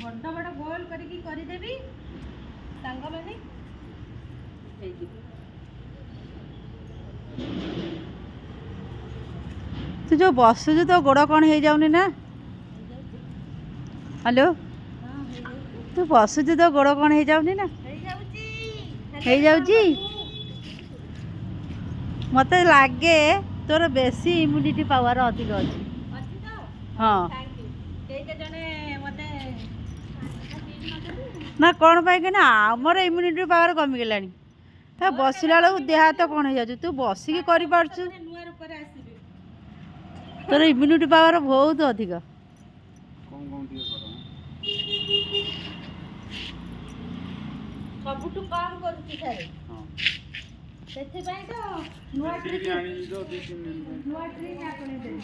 बड़ बड़ गोल करदेवी सांग मैंने तू जो बसुଛୁ तो गोड़ कौन हो जाऊनी ना हेलो तू बसुଛୁ तो गोड़ कौन हो जाऊनी ना हो जाऊची मत लगे तोर बेसी इम्यूनिटी पावर अधिक अच्छी हाँ ना कौन पाई ना आमर इम्यूनिटी पावर कमिगला बसला बेलू देह हाथ कौन हो जाऊ तू बसिक कर तोर इम्यूनिटी पावर बहुत अधिक सबुठु कम करूची सारे ସେଥିପାଇଁ ତ ନୂଆ ଟ୍ରିକ୍ ଆଣିଲି ତ ନୂଆ ଟ୍ରିକ୍ ଆପଣେଇ ଦେଲି